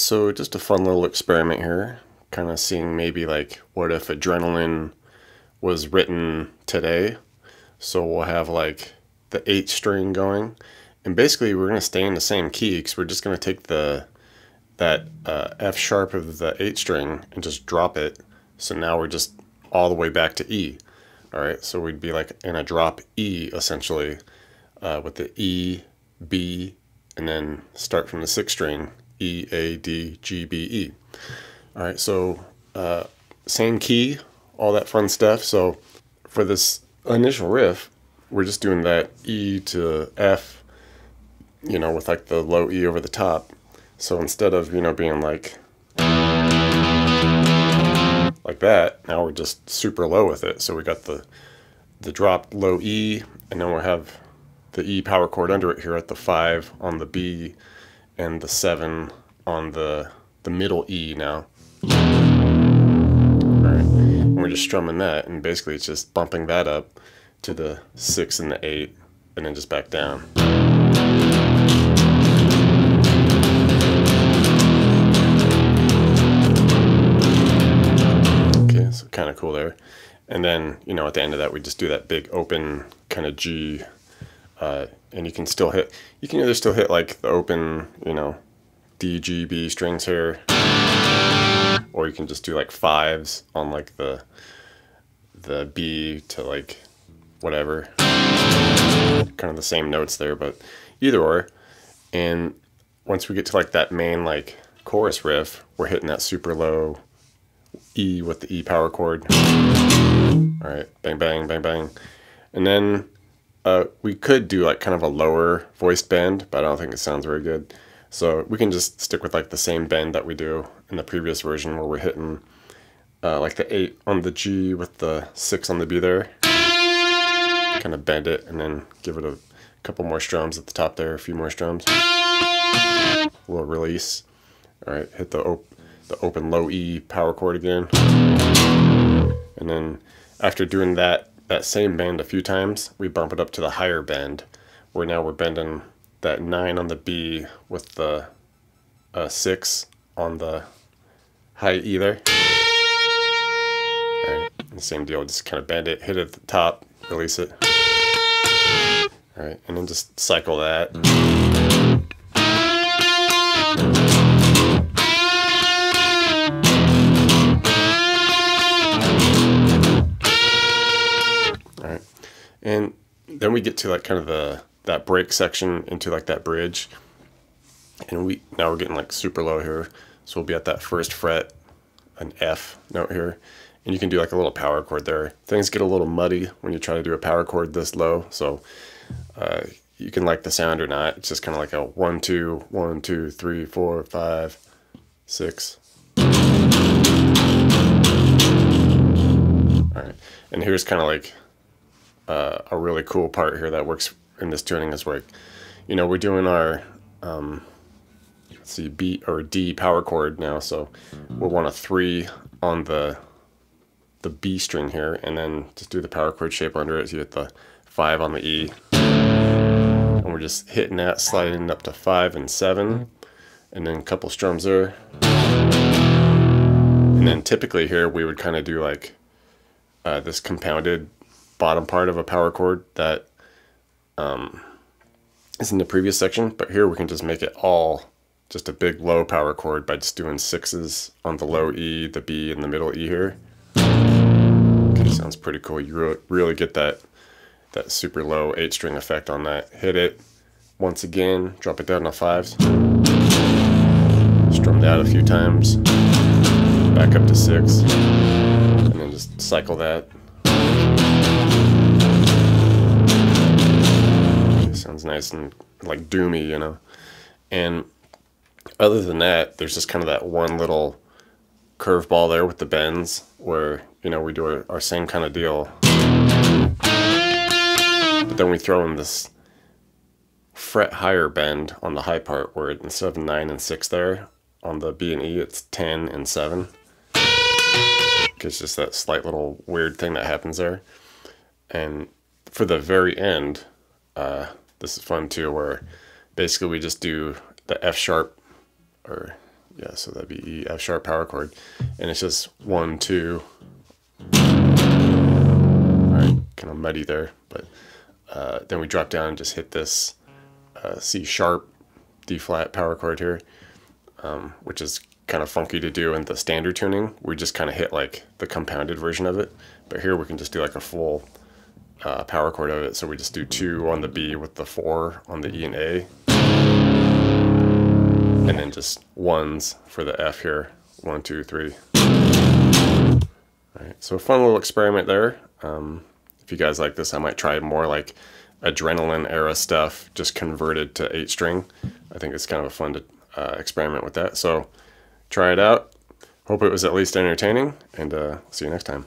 Alright, so just a fun little experiment here, kind of seeing maybe like what if Adrenaline was written today. So we'll have like the 8th string going, and basically we're going to stay in the same key because we're just going to take that F sharp of the 8th string and just drop it. So now we're just all the way back to E. Alright, so we'd be like in a drop E essentially, with the E, B, and then start from the 6th string, E, A, D, G, B, E. Alright, so same key, all that fun stuff. So for this initial riff, we're just doing that E to F, with like the low E over the top. So instead of, being like that, now we're just super low with it. So we got the drop low E, and then we'll have the E power chord under it here at the 5 on the B and the 7 on the middle E now. Alright, and we're just strumming that, and basically it's just bumping that up to the 6 and the 8, and then just back down. Okay, so kind of cool there. And then, at the end of that, we just do that big open kind of G. And you can either still hit like the open, D, G, B strings here, or you can just do like 5s on like the B to like whatever, kind of the same notes there, but either or. And once we get to like that main like chorus riff, we're hitting that super low E with the E power chord. All right, bang, bang, bang, bang. And then we could do like kind of a lower voiced bend, but I don't think it sounds very good. So we can just stick with like the same bend that we do in the previous version, where we're hitting like the 8 on the G with the 6 on the B there. Kind of bend it and then give it a couple more strums at the top there, a few more strums. A little release. All right, hit the open low E power chord again. And then after doing that same bend a few times, we bump it up to the higher bend, where now we're bending that 9 on the B with the 6 on the high E there. Alright, the same deal, just kind of bend it, hit it at the top, release it. Alright, and then just cycle that. Alright, and then we get to like kind of that break section into like that bridge, and now we're getting like super low here, so we'll be at that 1st fret, an F note here, and you can do like a little power chord there. Things get a little muddy when you try to do a power chord this low, so you can like the sound or not. It's just kind of like a 1 2 1 2 3 4 5 6. All right, and here's kind of like a really cool part here that works in this tuning is where, we're doing our let's see, B or D power chord now, so we'll want a 3 on the B string here, and then just do the power chord shape under it. So you hit the 5 on the E, and we're just hitting that, sliding up to 5 and 7, and then a couple strums there. And then typically here we would kind of do like this compounded bottom part of a power chord that is in the previous section, but here we can just make it all just a big low power chord by just doing 6s on the low E, the B, and the middle E here. Okay, sounds pretty cool. You really get that super low 8 string effect on that. Hit it once again, drop it down to 5s, strum that a few times, back up to 6, and then just cycle that. Sounds nice and like doomy, And other than that, there's just kind of that one little curveball there with the bends where, we do our same kind of deal. But then we throw in this fret higher bend on the high part, where instead of 9 and 6 there on the B and E, it's 10 and 7. It's just that slight little weird thing that happens there. And for the very end, this is fun too, where basically we just do the F sharp, or Yeah, so that'd be E, F sharp power chord. And it's just 1, 2. All right, kind of muddy there, but then we drop down and just hit this C sharp, D flat power chord here, which is kind of funky to do in the standard tuning. We just kind of hit like the compounded version of it, but here we can just do like a full power chord of it. So we just do 2 on the B with the 4 on the E and A, and then just 1s for the F here. 1, 2, 3. All right, so a fun little experiment there. If you guys like this, I might try more like Adrenaline era stuff, just converted to 8-string. I think it's kind of a fun to experiment with that. So try it out. Hope it was at least entertaining, and see you next time.